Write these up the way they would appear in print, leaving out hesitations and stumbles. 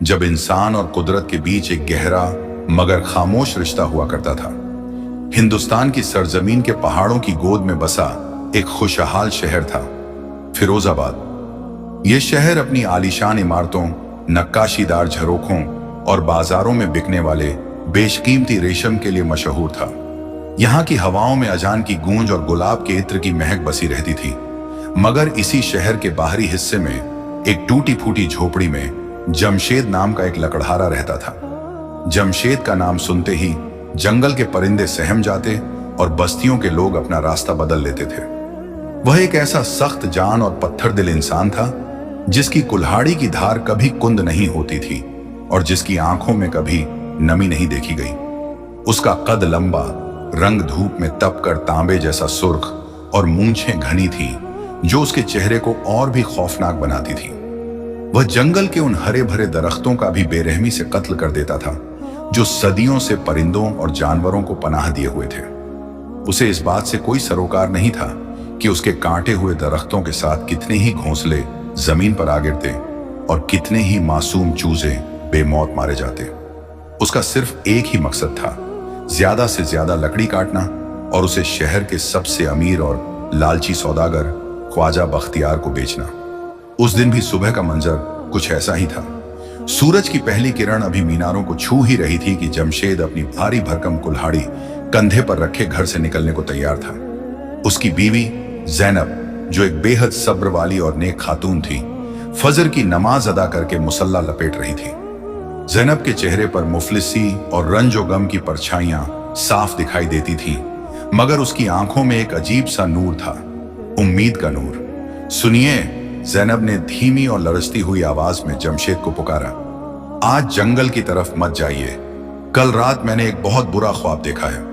जब इंसान और कुदरत के बीच एक गहरा मगर खामोश रिश्ता हुआ करता था। हिंदुस्तान की सरजमीन के पहाड़ों की गोद में बसा एक खुशहाल शहर था फिरोजाबाद। यह शहर अपनी आलीशान इमारतों, नक्काशीदार झरोखों और बाजारों में बिकने वाले बेशकीमती रेशम के लिए मशहूर था। यहाँ की हवाओं में अजान की गूंज और गुलाब के इत्र की महक बसी रहती थी। मगर इसी शहर के बाहरी हिस्से में एक टूटी फूटी झोपड़ी में जमशेद नाम का एक लकड़हारा रहता था। जमशेद का नाम सुनते ही जंगल के परिंदे सहम जाते और बस्तियों के लोग अपना रास्ता बदल लेते थे। वह एक ऐसा सख्त जान और पत्थर दिल इंसान था जिसकी कुल्हाड़ी की धार कभी कुंद नहीं होती थी और जिसकी आंखों में कभी नमी नहीं देखी गई। उसका कद लंबा, रंग धूप में तपकर तांबे जैसा सुर्ख और मूंछें घनी थी जो उसके चेहरे को और भी खौफनाक बनाती थी। वह जंगल के उन हरे भरे दरख्तों का भी बेरहमी से कत्ल कर देता था जो सदियों से परिंदों और जानवरों को पनाह दिए हुए थे। उसे इस बात से कोई सरोकार नहीं था कि उसके कांटे हुए दरख्तों के साथ कितने ही घोंसले जमीन पर आ गिरते और कितने ही मासूम चूजे बेमौत मारे जाते। उसका सिर्फ एक ही मकसद था, ज्यादा से ज्यादा लकड़ी काटना और उसे शहर के सबसे अमीर और लालची सौदागर ख्वाजा बख्तियार को बेचना। उस दिन भी सुबह का मंजर कुछ ऐसा ही था। सूरज की पहली किरण अभी मीनारों को छू ही रही थी कि जमशेद अपनी भारी भरकम कुल्हाड़ी कंधे पर रखे घर से निकलने को तैयार था। उसकी बीवी जैनब, जो एक बेहद सब्र वाली और नेक खातून थी, फजर की नमाज अदा करके मुसल्ला लपेट रही थी। जैनब के चेहरे पर मुफलिसी और रंजो गम की परछाइयां साफ दिखाई देती थीं, मगर उसकी आंखों में एक अजीब सा नूर था, उम्मीद का नूर। सुनिए, जैनब ने धीमी और लरजती हुई आवाज में जमशेद को पुकारा। आज जंगल की तरफ मत जाइए। कल रात मैंने एक बहुत बुरा ख्वाब देखा है।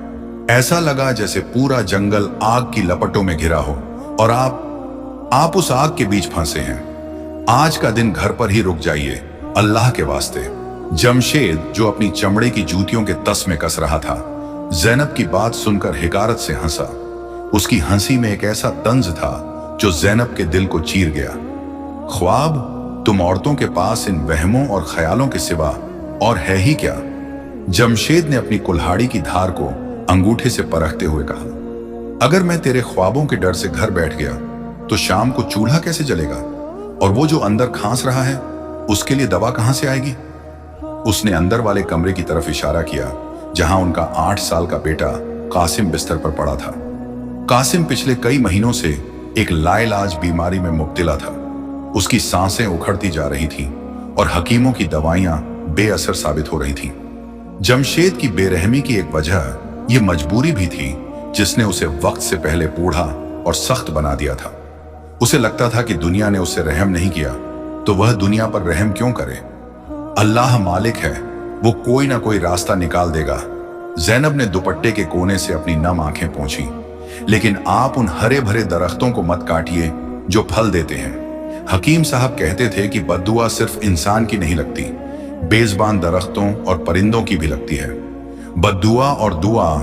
ऐसा लगा जैसे पूरा जंगल आग की लपटों में घिरा हो और आप उस आग के बीच फंसे हैं। आज का दिन घर पर ही रुक जाइए, अल्लाह के वास्ते। जमशेद, जो अपनी चमड़े की जूतियों के तस में कस रहा था, जैनब की बात सुनकर हिकारत से हंसा। उसकी हंसी में एक ऐसा तंज था जो जैनब के दिल को चीर गया। ख्वाब? तुम औरतों के पास इन वहमों और ख्यालों के सिवा और है ही क्या? जमशेद ने अपनी कुल्हाड़ी की धार को अंगूठे से परखते हुए कहा, अगर मैं तेरे ख्वाबों के डर से घर बैठ गया तो शाम को चूल्हा कैसे जलेगा? और वो जो अंदर खांस रहा है, उसके लिए दवा कहां से आएगी? उसने अंदर वाले कमरे की तरफ इशारा किया जहां उनका 8 साल का बेटा कासिम बिस्तर पर पड़ा था। कासिम पिछले कई महीनों से एक लाइलाज बीमारी में मुब्तला था। उसकी सांसें उखड़ती जा रही थीं और हकीमों की दवाइयां बेअसर साबित हो रही थीं। जमशेद की बेरहमी की एक वजह यह मजबूरी भी थी जिसने उसे वक्त से पहले बूढ़ा और सख्त बना दिया था। उसे लगता था कि दुनिया ने उससे रहम नहीं किया तो वह दुनिया पर रहम क्यों करे? अल्लाह मालिक है, वो कोई ना कोई रास्ता निकाल देगा। जैनब ने दुपट्टे के कोने से अपनी नम आंखें पोंछी। लेकिन आप उन हरे भरे दरख्तों को मत काटिए जो फल देते हैं। हकीम साहब कहते थे कि बद्दुआ सिर्फ इंसान की नहीं लगती, बेज़बान दरख्तों और परिंदों की भी लगती है। बद्दुआ और दुआ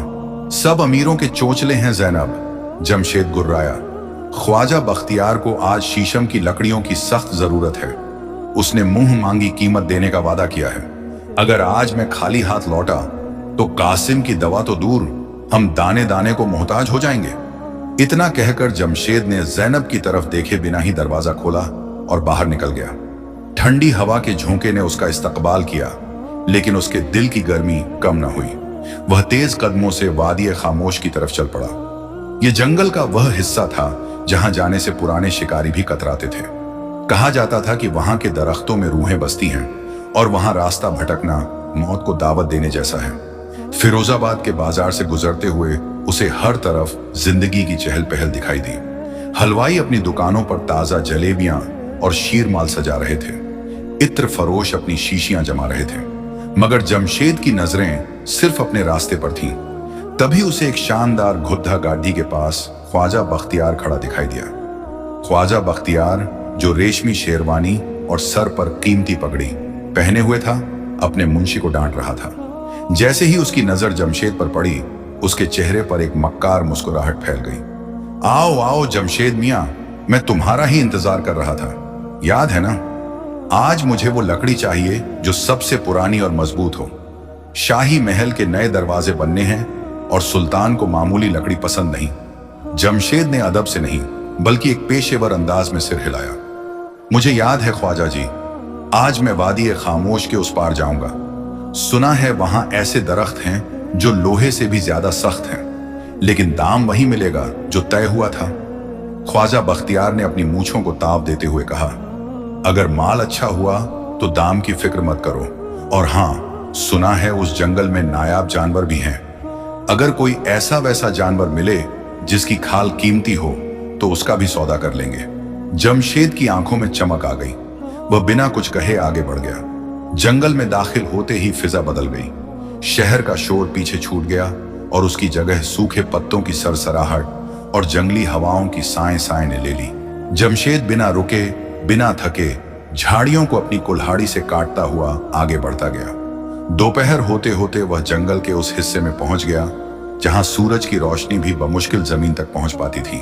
सब अमीरों के चोंचले हैं जैनब। जमशेद गुर्राया। ख्वाजा बख्तियार को आज शीशम की लकड़ियों की सख्त जरूरत है। उसने मुंह मांगी कीमत देने का वादा किया है। अगर आज मैं खाली हाथ लौटा तो कासिम की दवा तो दूर, हम दाने दाने को मोहताज हो जाएंगे। इतना कहकर जमशेद ने जैनब की तरफ देखे बिना ही दरवाजा खोला और बाहर निकल गया। ठंडी हवा के झोंके ने उसका इस्तकबाल किया, लेकिन उसके दिल की गर्मी कम न हुई। वह तेज कदमों से वादिये खामोश की तरफ चल पड़ा। यह जंगल का वह हिस्सा था जहां जाने से पुराने शिकारी भी कतराते थे। कहा जाता था कि वहां के दरख्तों में रूहें बसती हैं और वहां रास्ता भटकना मौत को दावत देने जैसा है। फिरोजाबाद के बाजार से गुजरते हुए उसे हर तरफ जिंदगी की चहल पहल दिखाई दी। हलवाई अपनी दुकानों पर ताजा जलेबियां और शीर माल सजा रहे थे। इत्र फरोश अपनी शीशियां जमा रहे थे। मगर जमशेद की नजरें सिर्फ अपने रास्ते पर थीं। तभी उसे एक शानदार घुद्दा गाड़ी के पास ख्वाजा बख्तियार खड़ा दिखाई दिया। ख्वाजा बख्तियार, जो रेशमी शेरवानी और सर पर कीमती पगड़ी पहने हुए था, अपने मुंशी को डांट रहा था। जैसे ही उसकी नजर जमशेद पर पड़ी, उसके चेहरे पर एक मक्कार मुस्कुराहट फैल गई। आओ आओ जमशेद मियां, मैं तुम्हारा ही इंतजार कर रहा था, याद है ना? आज मुझे वो लकड़ी चाहिए जो सबसे पुरानी और मजबूत हो। शाही महल के नए दरवाजे बनने हैं और सुल्तान को मामूली लकड़ी पसंद नहीं। जमशेद ने अदब से नहीं बल्कि एक पेशेवर अंदाज में सिर हिलाया। मुझे याद है ख्वाजा जी, आज मैं वादी खामोश के उस पार जाऊंगा। सुना है वहां ऐसे दरख्त हैं जो लोहे से भी ज्यादा सख्त हैं, लेकिन दाम वही मिलेगा जो तय हुआ था। ख्वाजा बख्तियार ने अपनी मूंछों को ताव देते हुए कहा, अगर माल अच्छा हुआ तो दाम की फिक्र मत करो। और हां, सुना है उस जंगल में नायाब जानवर भी हैं। अगर कोई ऐसा वैसा जानवर मिले जिसकी खाल कीमती हो तो उसका भी सौदा कर लेंगे। जमशेद की आंखों में चमक आ गई। वह बिना कुछ कहे आगे बढ़ गया। जंगल में दाखिल होते ही फिजा बदल गई। शहर का शोर पीछे छूट गया और उसकी जगह सूखे पत्तों की सरसराहट और जंगली हवाओं की साएं साएं ने ले ली। जमशेद बिना रुके बिना थके झाड़ियों को अपनी कुल्हाड़ी से काटता हुआ आगे बढ़ता गया। दोपहर होते होते वह जंगल के उस हिस्से में पहुंच गया जहां सूरज की रोशनी भी बमुश्किल जमीन तक पहुंच पाती थी।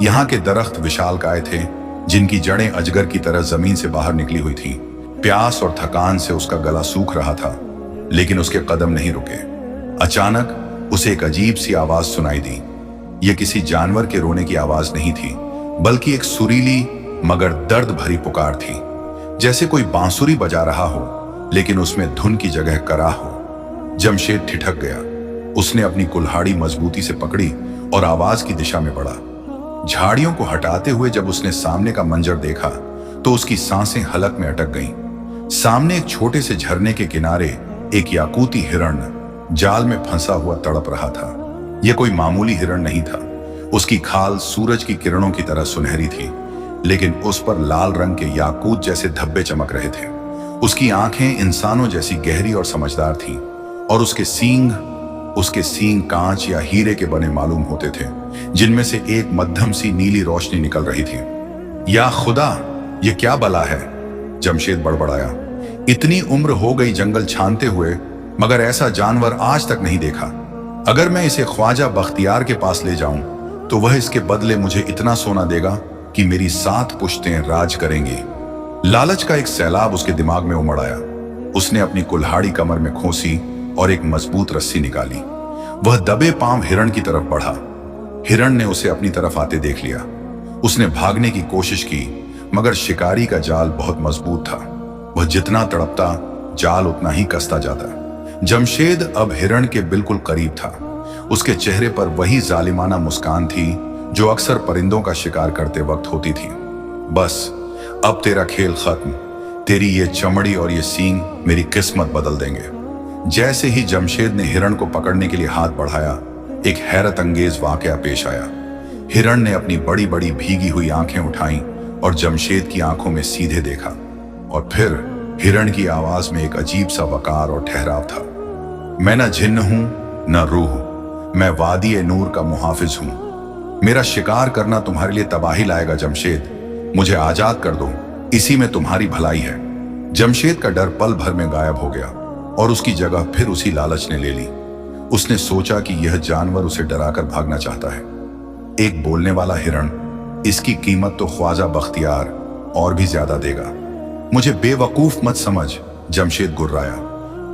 यहाँ के दरख्त विशालकाय थे, जिनकी जड़ें अजगर की तरह जमीन से बाहर निकली हुई थीं। प्यास और थकान से उसका गला सूख रहा था, लेकिन उसके कदम नहीं रुके। अचानक उसे एक अजीब सी आवाज सुनाई दी। यह किसी जानवर के रोने की आवाज नहीं थी, बल्कि एक सुरीली मगर दर्द भरी पुकार थी, जैसे कोई बांसुरी बजा रहा हो लेकिन उसमें धुन की जगह कराह हो। जमशेद ठिठक गया। उसने अपनी कुल्हाड़ी मजबूती से पकड़ी और आवाज की दिशा में बढ़ा। झाड़ियों को हटाते हुए जब उसने सामने का मंजर देखा तो उसकी सांसें हलक में अटक गईं। सामने एक छोटे से झरने के किनारे एक याकूती हिरण जाल में फंसा हुआ तड़प रहा था। यह कोई मामूली हिरण नहीं था। उसकी खाल सूरज की किरणों की तरह सुनहरी थी, लेकिन उस पर लाल रंग के याकूत जैसे धब्बे चमक रहे थे। उसकी आंखें इंसानों जैसी गहरी और समझदार थीं, और उसके सींग कांच या हीरे के बने मालूम होते थे, जिनमें से एक मध्यम सी नीली रोशनी निकल रही थी। या खुदा, ये क्या बला है? जमशेद बड़बड़ाया। इतनी उम्र हो गई जंगल छानते हुए, मगर ऐसा जानवर आज तक नहीं देखा। अगर मैं इसे ख्वाजा बख्तियार के पास ले जाऊं तो वह इसके बदले मुझे इतना सोना देगा कि मेरी 7 पुश्तें राज करेंगी। लालच का एक सैलाब उसके दिमाग में उमड़ आया। उसने अपनी कुल्हाड़ी कमर में खोसी और एक मजबूत रस्सी निकाली। वह दबे पांव हिरण की तरफ बढ़ा। हिरण ने उसे अपनी तरफ आते देख लिया। उसने भागने की कोशिश की, मगर शिकारी का जाल बहुत मजबूत था। वह जितना तड़पता, जाल उतना ही कसता जाता। जमशेद अब हिरण के बिल्कुल करीब था। उसके चेहरे पर वही जालिमाना मुस्कान थी जो अक्सर परिंदों का शिकार करते वक्त होती थी। बस, अब तेरा खेल खत्म। तेरी ये चमड़ी और ये सींग मेरी किस्मत बदल देंगे। जैसे ही जमशेद ने हिरण को पकड़ने के लिए हाथ बढ़ाया, एक हैरत अंगेज वाकया पेश आया। हिरण ने अपनी बड़ी बड़ी भीगी हुई आंखें उठाईं और जमशेद की आंखों में सीधे देखा, और फिर हिरण की आवाज में एक अजीब सा वकार और ठहराव था। मैं न जिन्न हूं न रूह, मैं वादी ए नूर का मुहाफिज हूं। मेरा शिकार करना तुम्हारे लिए तबाही लाएगा जमशेद। मुझे आजाद कर दो, इसी में तुम्हारी भलाई है। जमशेद का डर पल भर में गायब हो गया और उसकी जगह फिर उसी लालच ने ले ली। उसने सोचा कि यह जानवर उसे डराकर भागना चाहता है। एक बोलने वाला हिरण, इसकी कीमत तो ख्वाजा बख्तियार और भी ज्यादा देगा। मुझे बेवकूफ मत समझ, जमशेद गुर्राया।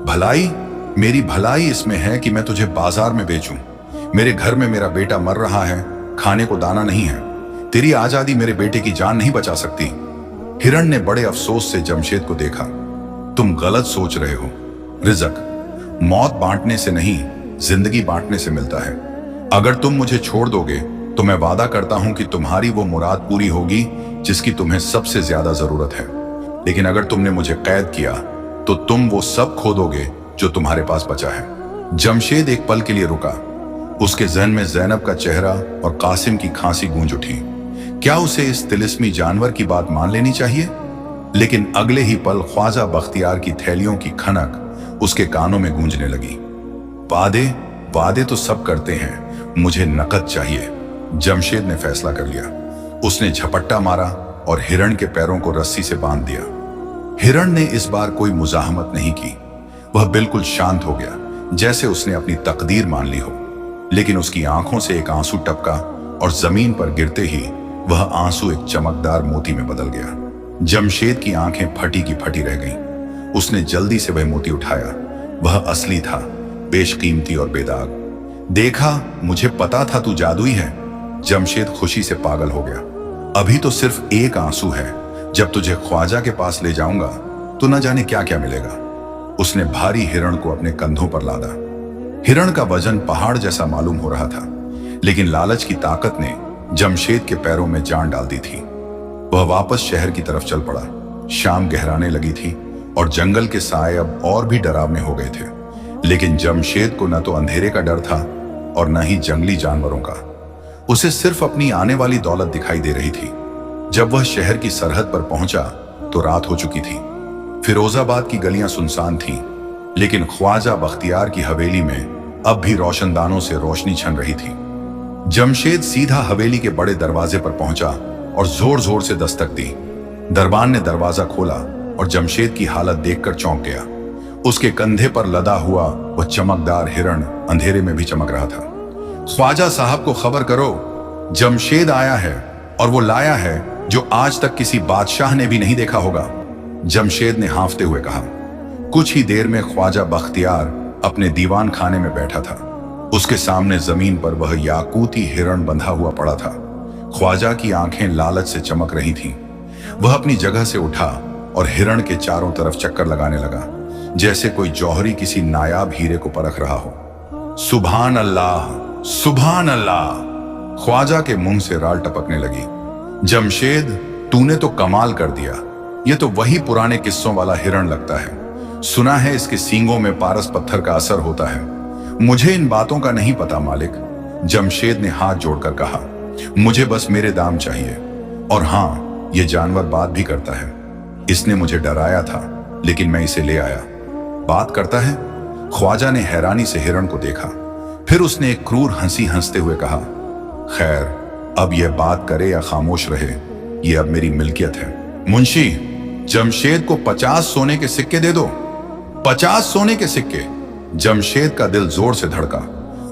भलाई, मेरी भलाई इसमें है कि मैं तुझे बाजार में बेचूं। मेरे घर में मेरा बेटा मर रहा है, खाने को दाना नहीं है। तेरी आजादी मेरे बेटे की जान नहीं बचा सकती। हिरण ने बड़े अफसोस से जमशेद को देखा। तुम गलत सोच रहे हो। रिज़्क मौत बांटने से नहीं, जिंदगी बांटने से मिलता है। अगर तुम मुझे छोड़ दोगे तो मैं वादा करता हूं कि तुम्हारी वो मुराद पूरी होगी जिसकी तुम्हें सबसे ज्यादा जरूरत है। लेकिन अगर तुमने मुझे कैद किया तो तुम वो सब खो दोगे जो तुम्हारे पास बचा है। जमशेद एक पल के लिए रुका। उसके जहन में ज़ैनब का चेहरा और कासिम की खांसी गूंज उठी। क्या उसे इस तिलिस्मी जानवर की बात मान लेनी चाहिए? लेकिन अगले ही पल ख्वाजा बख्तियार की थैलियों की खनक उसके कानों में गूंजने लगी। वादे वादे तो सब करते हैं, मुझे नकद चाहिए। जमशेद ने फैसला कर लिया। उसने झपट्टा मारा और हिरण के पैरों को रस्सी से बांध दिया। हिरण ने इस बार कोई मुजाहमत नहीं की। वह बिल्कुल शांत हो गया, जैसे उसने अपनी तकदीर मान ली हो। लेकिन उसकी आंखों से एक आंसू टपका और जमीन पर गिरते ही वह आंसू एक चमकदार मोती में बदल गया। जमशेद की आंखें फटी की फटी रह गईं। उसने जल्दी से वह मोती उठाया। वह असली था, बेशकीमती और बेदाग। देखा, मुझे पता था तू जादुई है। जमशेद खुशी से पागल हो गया। अभी तो सिर्फ एक आंसू है, जब तुझे ख्वाजा के पास ले जाऊंगा तो न जाने क्या क्या मिलेगा। उसने भारी हिरण को अपने कंधों पर लादा। हिरण का वजन पहाड़ जैसा मालूम हो रहा था, लेकिन लालच की ताकत ने जमशेद के पैरों में जान डाल दी थी। वह वापस शहर की तरफ चल पड़ा। शाम गहराने लगी थी और जंगल के साए अब और भी डरावने हो गए थे। लेकिन जमशेद को न तो अंधेरे का डर था और न ही जंगली जानवरों का। उसे सिर्फ अपनी आने वाली दौलत दिखाई दे रही थी। जब वह शहर की सरहद पर पहुंचा तो रात हो चुकी थी। फिरोजाबाद की गलियां सुनसान थीं, लेकिन ख्वाजा बख्तियार की हवेली में अब भी रोशनदानों से रोशनी छन रही थी। जमशेद सीधा हवेली के बड़े दरवाजे पर पहुंचा और जोर जोर से दस्तक दी। दरबान ने दरवाजा खोला और जमशेद की हालत देखकर चौंक गया। उसके कंधे पर लदा हुआ वह चमकदार हिरण अंधेरे में भी चमक रहा था। ख्वाजा साहब को खबर करो, जमशेद आया है और वो लाया है जो आज तक किसी बादशाह ने भी नहीं देखा होगा। जमशेद ने हांफते हुए कहा। कुछ ही देर में ख्वाजा बख्तियार अपने दीवान खाने में बैठा था। उसके सामने जमीन पर वह याकूती हिरण बंधा हुआ पड़ा था। ख्वाजा की आंखें लालच से चमक रही थीं। वह अपनी जगह से उठा और हिरण के चारों तरफ चक्कर लगाने लगा, जैसे कोई जौहरी किसी नायाब हीरे को परख रहा हो। सुभान अल्लाह, सुभान अल्लाह। ख्वाजा के मुंह से राल टपकने लगी। जमशेद, तूने तो कमाल कर दिया। यह तो वही पुराने किस्सों वाला हिरण लगता है। सुना है इसके सींगों में पारस पत्थर का असर होता है। मुझे इन बातों का नहीं पता मालिक। जमशेद ने हाथ जोड़कर कहा, मुझे बस मेरे दाम चाहिए। और हां, यह जानवर बात भी करता है। इसने मुझे डराया था, लेकिन मैं इसे ले आया। बात करता है? ख्वाजा ने हैरानी से हिरण को देखा। फिर उसने एक क्रूर हंसी हंसते हुए कहा, खैर, अब यह बात करे या खामोश रहे, यह अब मेरी मिल्कियत है। मुंशी, जमशेद को 50 सोने के सिक्के दे दो। 50 सोने के सिक्के? जमशेद का दिल जोर से धड़का।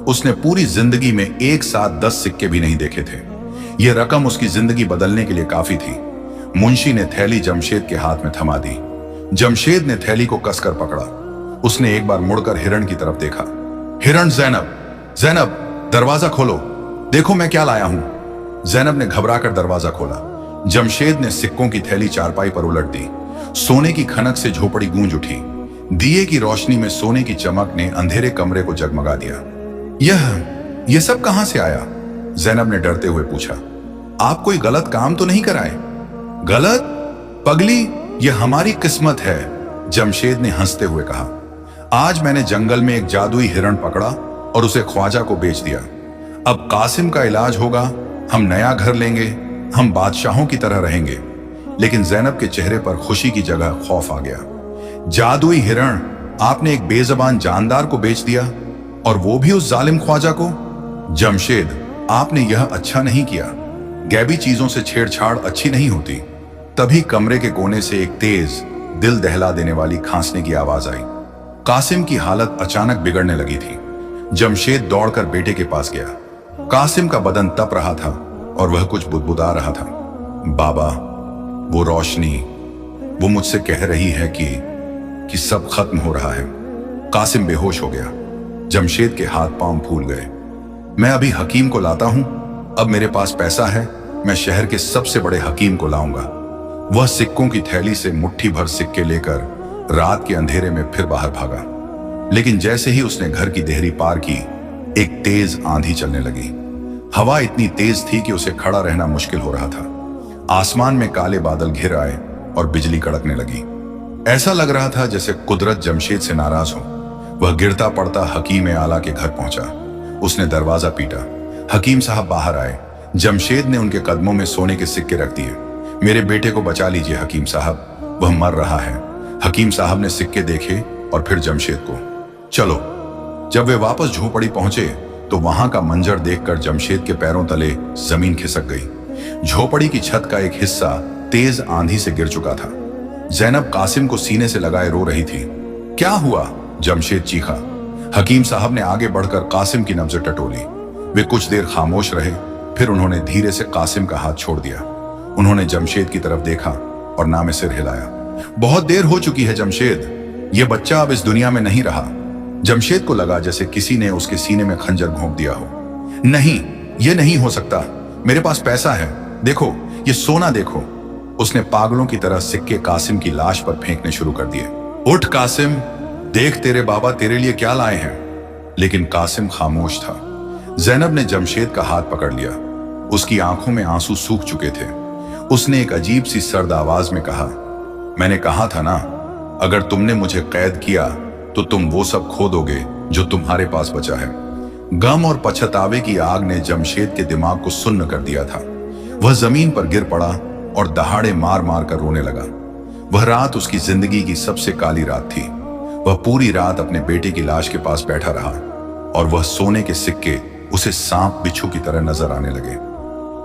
उसने पूरी जिंदगी में एक साथ 10 सिक्के भी नहीं देखे थे। यह रकम उसकी जिंदगी बदलने के लिए काफी थी। मुंशी ने थैली जमशेद के हाथ में थमा दी। जमशेद ने थैली को कसकर पकड़ा। उसने एक बार मुड़कर हिरण की तरफ देखा। हिरण, जैनब, जैनब, दरवाजा खोलो, देखो मैं क्या लाया हूं। जैनब ने घबराकर दरवाजा खोला। जमशेद ने सिक्कों की थैली चारपाई पर उलट दी। सोने की खनक से झोपड़ी गूंज उठी। दिए की रोशनी में सोने की चमक ने अंधेरे कमरे को जगमगा दिया। यह सब कहां से आया? जैनब ने डरते हुए पूछा। आप कोई गलत काम तो नहीं कराए? गलत? पगली, यह हमारी किस्मत है, जमशेद ने हंसते हुए कहा। आज मैंने जंगल में एक जादुई हिरण पकड़ा और उसे ख्वाजा को बेच दिया। अब कासिम का इलाज होगा, हम नया घर लेंगे, हम बादशाहों की तरह रहेंगे। लेकिन जैनब के चेहरे पर खुशी की जगह खौफ आ गया। जादुई हिरण, आपने एक बेजबान जानदार को बेच दिया, और वो भी उस जालिम ख्वाजा को? जमशेद, आपने यह अच्छा नहीं किया। गैबी चीजों से छेड़छाड़ अच्छी नहीं होती। तभी कमरे के कोने से एक तेज, दिल दहला देने वाली खांसने की आवाज आई। कासिम की हालत अचानक बिगड़ने लगी थी। जमशेद दौड़कर बेटे के पास गया। कासिम का बदन तप रहा था और वह कुछ बुदबुदा रहा था। बाबा, वो रोशनी, वो मुझसे कह रही है कि सब खत्म हो रहा है। कासिम बेहोश हो गया। जमशेद के हाथ पांव फूल गए। मैं अभी हकीम को लाता हूं। अब मेरे पास पैसा है, मैं शहर के सबसे बड़े हकीम को लाऊंगा। वह सिक्कों की थैली से मुट्ठी भर सिक्के लेकर रात के अंधेरे में फिर बाहर भागा। लेकिन जैसे ही उसने घर की देहरी पार की, एक तेज आंधी चलने लगी। हवा इतनी तेज थी कि उसे खड़ा रहना मुश्किल हो रहा था। आसमान में काले बादल घिर आए और बिजली कड़कने लगी। ऐसा लग रहा था जैसे कुदरत जमशेद से नाराज हो। वह गिरता पड़ता हकीम आला के घर पहुंचा। उसने दरवाजा पीटा। हकीम साहब बाहर आए। जमशेद ने उनके कदमों में सोने के सिक्के रख दिए। मेरे बेटे को बचा लीजिए हकीम साहब, वह मर रहा है। हकीम साहब ने सिक्के देखे और फिर जमशेद को। चलो। जब वे वापस झोपड़ी पहुंचे तो वहां का मंजर देखकर जमशेद के पैरों तले जमीन खिसक गई। झोपड़ी की छत का एक हिस्सा तेज आंधी से गिर चुका था। जैनब कासिम को सीने से लगाए रो रही थी। क्या हुआ? जमशेद चीखा। हकीम साहब ने आगे बढ़कर कासिम की नब्ज टटोली। वे कुछ देर खामोश रहे, फिर उन्होंने धीरे से कासिम का हाथ छोड़ दिया। उन्होंने जमशेद की तरफ देखा और ना में सिर हिलाया। बहुत देर हो चुकी है जमशेद, ये बच्चा अब इस दुनिया में नहीं रहा। जमशेद को लगा जैसे किसी ने उसके सीने में खंजर घोंप दिया हो। नहीं, ये नहीं हो सकता, मेरे पास पैसा है, देखो ये सोना देखो। उसने पागलों की तरह सिक्के कासिम की लाश पर फेंकने शुरू कर दिए। उठ कासिम, देख तेरे बाबा तेरे लिए क्या लाए हैं। लेकिन कासिम खामोश था। जैनब ने जमशेद का हाथ पकड़ लिया। उसकी आंखों में आंसू सूख चुके थे। उसने एक अजीब सी सर्द आवाज में कहा, मैंने कहा था ना, अगर तुमने मुझे कैद किया तो तुम वो सब खो दोगे जो तुम्हारे पास बचा है। गम और पछतावे की आग ने जमशेद के दिमाग को सुन्न कर दिया था। वह जमीन पर गिर पड़ा और दहाड़े मार मार कर रोने लगा। वह रात उसकी जिंदगी की सबसे काली रात थी। वह पूरी रात अपने बेटे की लाश के पास बैठा रहा और वह सोने के सिक्के उसे सांप बिच्छू की तरह नजर आने लगे।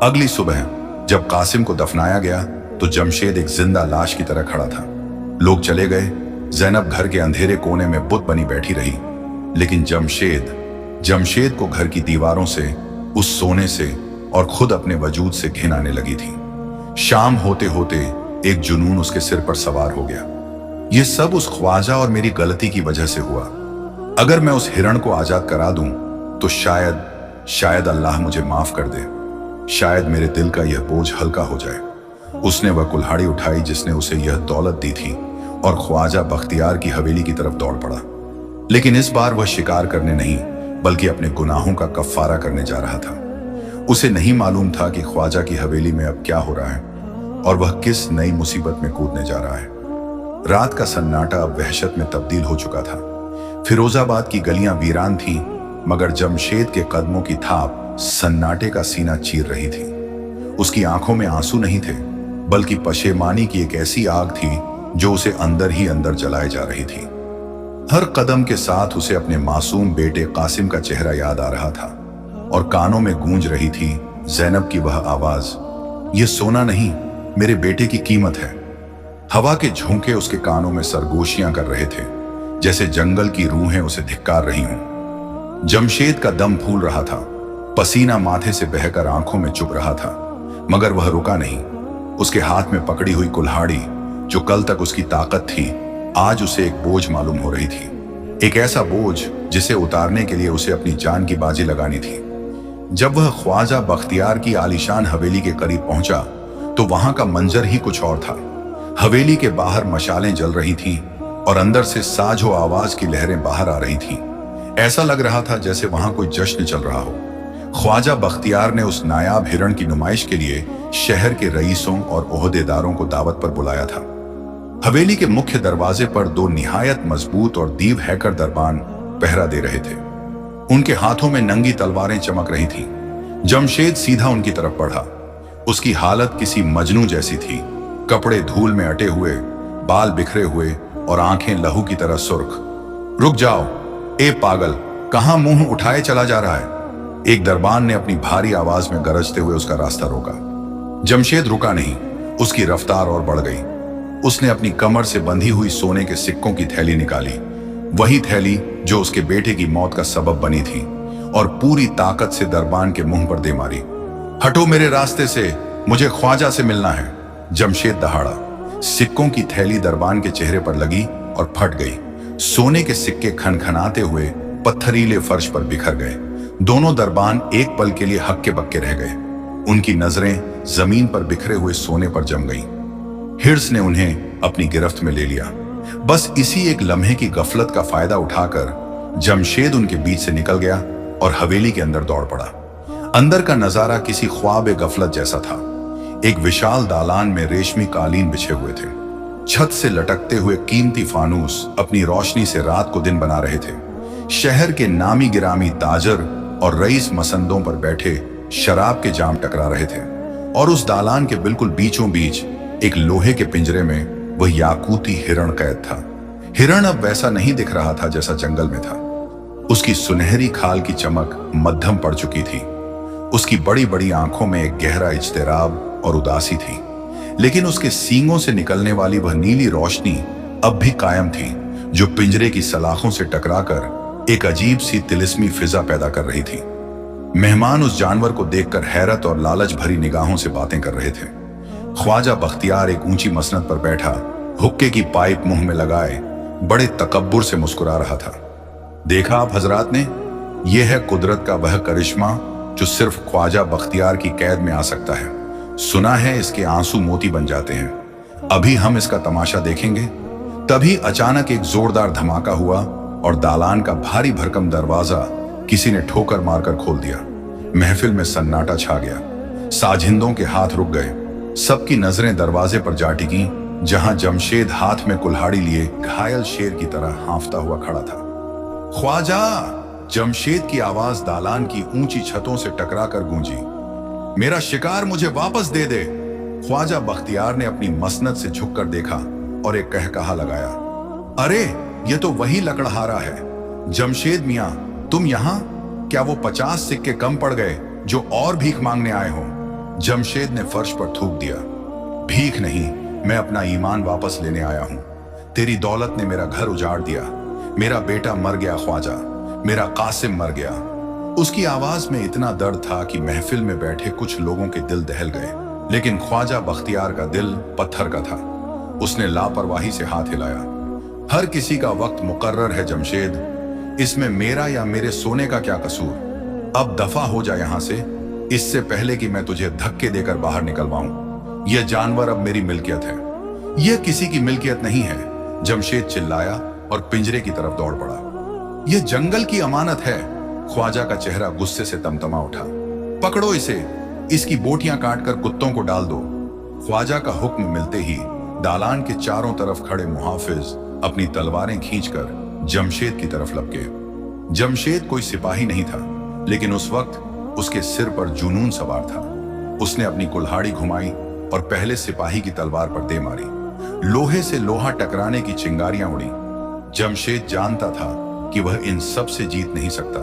अगली सुबह जब कासिम को दफनाया गया तो जमशेद एक जिंदा लाश की तरह खड़ा था। लोग चले गए। जैनब घर के अंधेरे कोने में बुत बनी बैठी रही। लेकिन जमशेद को घर की दीवारों से, उस सोने से और खुद अपने वजूद से घिन आने लगी थी। शाम होते होते एक जुनून उसके सिर पर सवार हो गया। यह सब उस ख्वाजा और मेरी गलती की वजह से हुआ। अगर मैं उस हिरण को आजाद करा दूं तो शायद अल्लाह मुझे माफ कर दे। शायद मेरे दिल का यह बोझ हल्का हो जाए। उसने वह कुल्हाड़ी उठाई जिसने उसे यह दौलत दी थी और ख्वाजा बख्तियार की हवेली की तरफ दौड़ पड़ा। लेकिन इस बार वह शिकार करने नहीं बल्कि अपने गुनाहों का कफ्फारा करने जा रहा था। उसे नहीं मालूम था कि ख्वाजा की हवेली में अब क्या हो रहा है और वह किस नई मुसीबत में कूदने जा रहा है। रात का सन्नाटा अब वहशत में तब्दील हो चुका था। फिरोजाबाद की गलियां वीरान थीं, मगर जमशेद के कदमों की थाप सन्नाटे का सीना चीर रही थी। उसकी आंखों में आंसू नहीं थे बल्कि पशेमानी की एक ऐसी आग थी जो उसे अंदर ही अंदर जलाए जा रही थी। हर कदम के साथ उसे अपने मासूम बेटे कासिम का चेहरा याद आ रहा था और कानों में गूंज रही थी जैनब की वह आवाज, ये सोना नहीं, मेरे बेटे की कीमत है। हवा के झोंके उसके कानों में सरगोशियां कर रहे थे, जैसे जंगल की रूहें उसे धिक्कार रही हों। जमशेद का दम फूल रहा था, पसीना माथे से बहकर आंखों में चुभ रहा था, मगर वह रुका नहीं। उसके हाथ में पकड़ी हुई कुल्हाड़ी, जो कल तक उसकी ताकत थी, आज उसे एक बोझ मालूम हो रही थी। एक ऐसा बोझ जिसे उतारने के लिए उसे अपनी जान की बाजी लगानी थी। जब वह ख्वाजा बख्तियार की आलीशान हवेली के करीब पहुंचा तो वहां का मंजर ही कुछ और था। हवेली के बाहर मशालें जल रही थीं और अंदर से साजो आवाज की लहरें बाहर आ रही थीं। ऐसा लग रहा था जैसे वहां कोई जश्न चल रहा हो। ख्वाजा बख्तियार ने उस नायाब हिरण की नुमाइश के लिए शहर के रईसों और ओहदेदारों को दावत पर बुलाया था। हवेली के मुख्य दरवाजे पर दो निहायत मजबूत और दीव हैकर दरबान पहरा दे रहे थे। उनके हाथों में नंगी तलवारें चमक रही थीं। जमशेद सीधा उनकी तरफ बढ़ा। उसकी हालत किसी मजनू जैसी थी, कपड़े धूल में अटे हुए, बाल बिखरे हुए और आंखें लहू की तरह सुर्ख। रुक जाओ, ए पागल, कहां मुंह उठाए चला जा रहा है? एक दरबान ने अपनी भारी आवाज में गरजते हुए उसका रास्ता रोका। जमशेद रुका नहीं, उसकी रफ्तार और बढ़ गई। उसने अपनी कमर से बंधी हुई सोने के सिक्कों की थैली निकाली, वही थैली जो उसके बेटे की मौत का सबब बनी थी, और पूरी ताकत से दरबान के मुंह पर दे मारी। हटो मेरे रास्ते से, मुझे ख्वाजा से मिलना है। जमशेद दहाड़ा। सिक्कों की थैली दरबान के चेहरे पर लगी और फट गई। सोने के सिक्के खनखनाते हुए पत्थरीले फर्श पर बिखर गए। दोनों दरबान एक पल के लिए हक्के बक्के रह गए। उनकी नजरें जमीन पर बिखरे हुए सोने पर जम गईं। हिर्स ने उन्हें अपनी गिरफ्त में ले लिया। बस इसी एक लम्हे की गफलत का फायदा उठाकर जमशेद उनके बीच से निकल गया और हवेली के अंदर दौड़ पड़ा। अंदर का नजारा किसी ख्वाब गफलत जैसा था। एक विशाल दालान में रेशमी कालीन बिछे हुए थे। छत से लटकते हुए कीमती फानूस अपनी रोशनी से रात को दिन बना रहे थे। शहर के नामी गिरामी ताजर और रईस मसंदों पर बैठे शराब के जाम टकरा रहे थे, और उस दालान के बिल्कुल बीचों बीच एक लोहे के पिंजरे में वह याकूती हिरण कैद था। हिरण अब वैसा नहीं दिख रहा था जैसा जंगल में था। उसकी सुनहरी खाल की चमक मध्यम पड़ चुकी थी। उसकी बड़ी बड़ी आंखों में एक गहरा इज्तिराब और उदासी थी, लेकिन उसके सींगों से निकलने वाली वह नीली रोशनी अब भी कायम थी, जो पिंजरे की सलाखों से टकराकर एक अजीब सी तिलिस्मी फिजा पैदा कर रही थी। मेहमान उस जानवर को देखकर हैरत और लालच भरी निगाहों से बातें कर रहे थे। ख्वाजा बख्तियार एक ऊंची मसनद पर बैठा, हुक्के की पाइप मुंह में लगाए बड़े तकब्बुर से मुस्कुरा रहा था। देखा आप हजरात ने, यह है कुदरत का वह करिश्मा जो सिर्फ ख्वाजा बख्तियार की कैद में आ सकता है। सुना है इसके आंसू मोती बन जाते हैं। अभी हम इसका तमाशा देखेंगे। तभी अचानक एक जोरदार धमाका हुआ और दालान का भारी भरकम दरवाजा किसी ने ठोकर मारकर खोल दिया। महफिल में सन्नाटा छा गया। साजिंदों के हाथ रुक गए। सबकी नजरें दरवाजे पर जा टिकी, जहां जमशेद हाथ में कुल्हाड़ी लिए घायल शेर की तरह हांफता हुआ खड़ा था। ख्वाजा! जमशेद की आवाज दालान की ऊंची छतों से टकराकर गूंजी। मेरा शिकार मुझे वापस दे दे। ख्वाजा बख्तियार ने अपनी मसनद से झुककर देखा और एक कहकहा लगाया। अरे, ये तो वही लकड़हारा है। जमशेद मियां, तुम यहां? क्या वो 50 सिक्के कम पड़ गए जो और भीख मांगने आए हो? जमशेद ने फर्श पर थूक दिया। भीख नहीं, मैं अपना ईमान वापस लेने आया हूं। तेरी दौलत ने मेरा घर उजाड़ दिया। मेरा बेटा मर गया ख्वाजा, मेरा कासिम मर गया। उसकी आवाज में इतना दर्द था कि महफिल में बैठे कुछ लोगों के दिल दहल गए, लेकिन ख्वाजा बख्तियार का दिल पत्थर का था। उसने लापरवाही से हाथ हिलाया। हर किसी का वक्त मुकर्रर है जमशेद, इसमें मेरा या मेरे सोने का क्या कसूर? अब दफा हो जा यहां से, इससे पहले कि मैं तुझे धक्के देकर बाहर निकलवाऊं। यह जानवर अब मेरी मिल्कियत है, यह किसी की मिल्कियत नहीं है। जमशेद चिल्लाया और पिंजरे की तरफ दौड़ पड़ा। यह जंगल की अमानत है। ख्वाजा का चेहरा गुस्से से तमतमा उठा। पकड़ो इसे, इसकी बोटियां काटकर कुत्तों को डाल दो। ख्वाजा का हुक्म मिलते ही दालान के चारों तरफ खड़े मुहाफिज अपनी तलवारें खींचकर जमशेद की तरफ लपके। जमशेद कोई सिपाही नहीं था, लेकिन उस वक्त उसके सिर पर जुनून सवार था। उसने अपनी कुल्हाड़ी घुमाई और पहले सिपाही की तलवार पर दे मारी। लोहे से लोहा टकराने की चिंगारियां उड़ी। जमशेद जानता था कि वह इन सब से जीत नहीं सकता।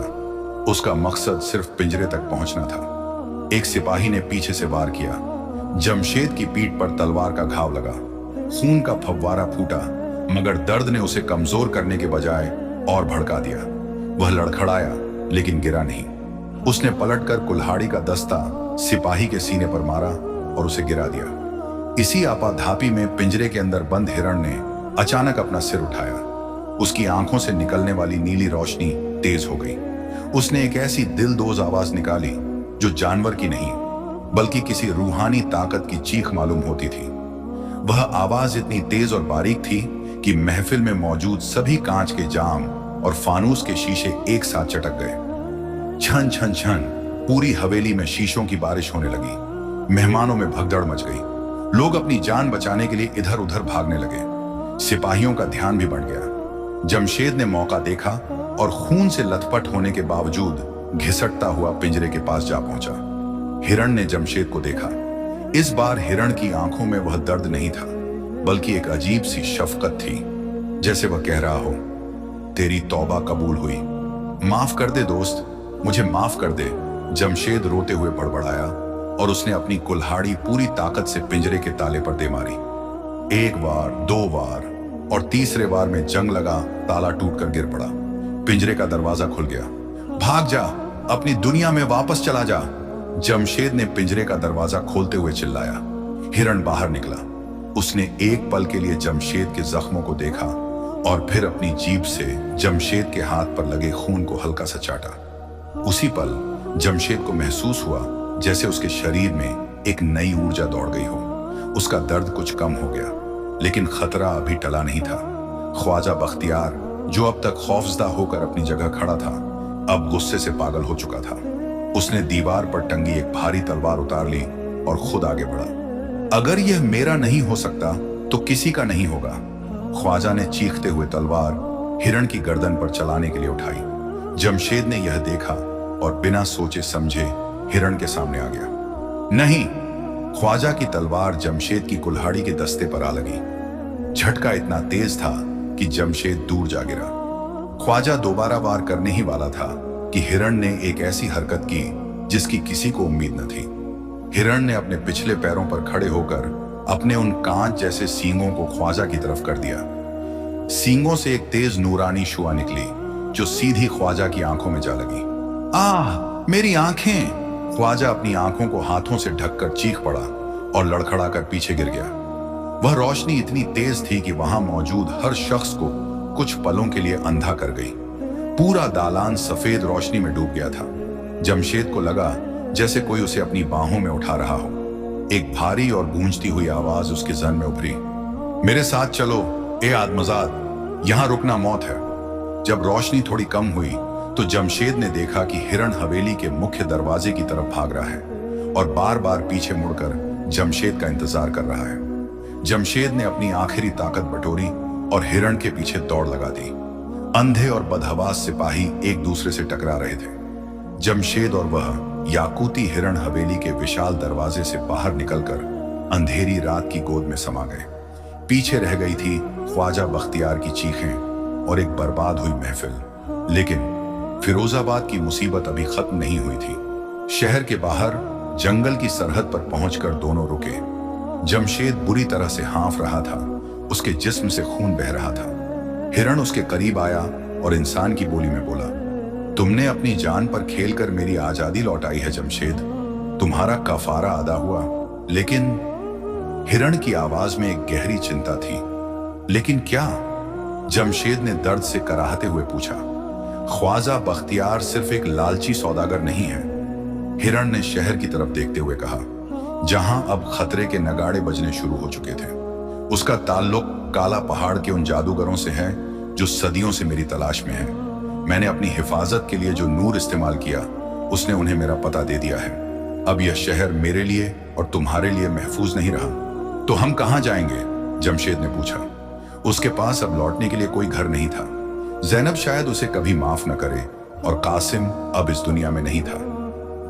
उसका मकसद सिर्फ पिंजरे तक पहुंचना था। एक सिपाही ने पीछे से वार किया। जमशेद की पीठ पर तलवार का घाव लगा। खून का फव्वारा फूटा, मगर दर्द ने उसे कमजोर करने के बजाय और भड़का दिया। वह लड़खड़ाया, लेकिन गिरा नहीं। उसने पलटकर कुल्हाड़ी का दस्ता सिपाही के सीने पर मारा और उसे गिरा दिया। इसी आपाधापी में पिंजरे के अंदर बंद हिरण ने अचानक अपना सिर उठाया। उसकी आंखों से निकलने वाली नीली रोशनी तेज हो गई। उसने एक ऐसी दिलदोज आवाज निकाली जो जानवर की नहीं, बल्कि किसी रूहानी ताकत की चीख मालूम होती थी। वह आवाज इतनी तेज और बारीक थी कि महफिल में मौजूद सभी कांच के जाम और फानूस के शीशे एक साथ चटक गए। छन छन छन, पूरी हवेली में शीशों की बारिश होने लगी। मेहमानों में भगदड़ मच गई। लोग अपनी जान बचाने के लिए इधर उधर भागने लगे। सिपाहियों का ध्यान भी बढ़ गया। जमशेद ने मौका देखा और खून से लथपथ होने के बावजूद घिसटता हुआ पिंजरे के पास जा पहुंचा। हिरण ने जमशेद को देखा। इस बार हिरण की आंखों में वह दर्द नहीं था, बल्कि एक अजीब सी शफकत थी, जैसे वह कह रहा हो, तेरी तौबा कबूल हुई। माफ कर दे दोस्त, मुझे माफ कर दे। जमशेद रोते हुए बड़बड़ाया और उसने अपनी कुल्हाड़ी पूरी ताकत से पिंजरे के ताले पर दे मारी। एक बार, दो बार और तीसरे बार में जंग लगा। ताला टूटकर गिर पड़ा। पिंजरे का दरवाजा खुल गया। भाग जा, अपनी दुनिया में वापस चला जा। जमशेद ने पिंजरे का दरवाजा खोलते हुए चिल्लाया। हिरण बाहर निकला। उसने एक पल के लिए जमशेद के जख्मों को देखा और फिर अपनी जीभ से जमशेद के हाथ पर लगे खून को हल्का सा चाटा। उसी पल जमशेद को महसूस हुआ जैसे उसके शरीर में एक नई ऊर्जा दौड़ गई हो। उसका दर्द कुछ कम हो गया, लेकिन खतरा अभी टला नहीं था। ख्वाजा बख्तियार, जो अब तक खौफजदा होकर अपनी जगह खड़ा था, अब गुस्से से पागल हो चुका था। उसने दीवार पर टंगी एक भारी तलवार उतार ली और खुद आगे बढ़ा। अगर यह मेरा नहीं हो सकता तो किसी का नहीं होगा। ख्वाजा ने चीखते हुए तलवार हिरण की गर्दन पर चलाने के लिए उठाई। जमशेद ने यह देखा और बिना सोचे समझे हिरण के सामने आ गया। नहीं, ख्वाजा की तलवार जमशेद की कुल्हाड़ी के दस्ते पर आ लगी। झटका इतना तेज था कि जमशेद दूर जा गिरा। ख्वाजा दोबारा वार करने ही वाला था कि हिरण ने एक ऐसी हरकत की जिसकी किसी को उम्मीद न थी। हिरण ने अपने पिछले पैरों पर खड़े होकर अपने उन कांच जैसे सींगों को ख्वाजा की तरफ कर दिया। सींगों से एक तेज नूरानी शुआ निकली जो सीधी ख्वाजा की आंखों में जा लगी। आह, मेरी आंखें! ख्वाजा अपनी आंखों को हाथों से ढककर चीख पड़ा और लड़खड़ाकर पीछे गिर गया। वह रोशनी इतनी तेज थी कि वहां मौजूद हर शख्स को कुछ पलों के लिए अंधा कर गई। पूरा दालान सफेद रोशनी में डूब गया था। जमशेद को लगा जैसे कोई उसे अपनी बाहों में उठा रहा हो। एक भारी और गूंजती हुई आवाज उसके जहन में उभरी, मेरे साथ चलो ए आदमजाद, यहां रुकना मौत है। जब रोशनी थोड़ी कम हुई तो जमशेद ने देखा कि हिरण हवेली के मुख्य दरवाजे की तरफ भाग रहा है और बार बार पीछे मुड़कर जमशेद का इंतजार कर रहा है। जमशेद ने अपनी आखिरी ताकत बटोरी और हिरण के पीछे दौड़ लगा दी। अंधे और बदहवास सिपाही एक दूसरे से टकरा रहे थे। जमशेद और वह याकूती हिरण हवेली के विशाल दरवाजे से बाहर निकलकर अंधेरी रात की गोद में समा गए। पीछे रह गई थी ख्वाजा बख्तियार की चीखें और एक बर्बाद हुई महफिल। लेकिन फिरोजाबाद की मुसीबत अभी खत्म नहीं हुई थी। शहर के बाहर जंगल की सरहद पर पहुंचकर दोनों रुके। जमशेद बुरी तरह से हाँफ रहा था, उसके जिस्म से खून बह रहा था। हिरण उसके करीब आया और इंसान की बोली में बोला, तुमने अपनी जान पर खेलकर मेरी आजादी लौटाई है जमशेद, तुम्हारा कफारा अदा हुआ। लेकिन हिरण की आवाज में एक गहरी चिंता थी। लेकिन क्या? जमशेद ने दर्द से कराहते हुए पूछा। ख्वाजा बख्तियार सिर्फ एक लालची सौदागर नहीं है, हिरण ने शहर की तरफ देखते हुए कहा, जहां अब खतरे के नगाड़े बजने शुरू हो चुके थे। उसका ताल्लुक काला पहाड़ के उन जादूगरों से है जो सदियों से मेरी तलाश में है। मैंने अपनी हिफाजत के लिए जो नूर इस्तेमाल किया, उसने उन्हें मेरा पता दे दिया है। अब यह शहर मेरे लिए और तुम्हारे लिए महफूज नहीं रहा। तो हम कहां जाएंगे? जमशेद ने पूछा। उसके पास अब लौटने के लिए कोई घर नहीं था। जैनब शायद उसे कभी माफ न करे और कासिम अब इस दुनिया में नहीं था।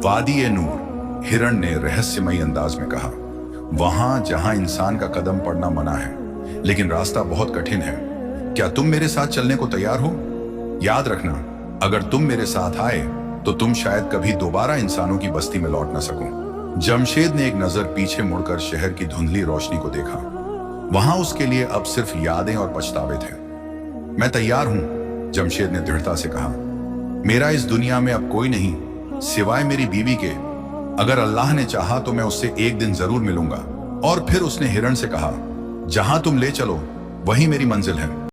वादी ए नूर, हिरण ने रहस्यमयी अंदाज में कहा, वहां जहां इंसान का कदम पड़ना मना है, लेकिन रास्ता बहुत कठिन है। क्या तुम मेरे साथ चलने को तैयार हो? याद रखना, अगर तुम मेरे साथ आए तो तुम शायद कभी दोबारा इंसानों की बस्ती में लौट न सको। जमशेद ने एक नजर पीछे मुड़कर शहर की धुंधली रोशनी को देखा। वहां उसके लिए अब सिर्फ यादें और पछतावे थे। मैं तैयार हूं, जमशेद ने दृढ़ता से कहा। मेरा इस दुनिया में अब कोई नहीं सिवाय मेरी बीवी के। अगर अल्लाह ने चाहा तो मैं उससे एक दिन जरूर मिलूंगा। और फिर उसने हिरण से कहा, जहां तुम ले चलो वही मेरी मंजिल है।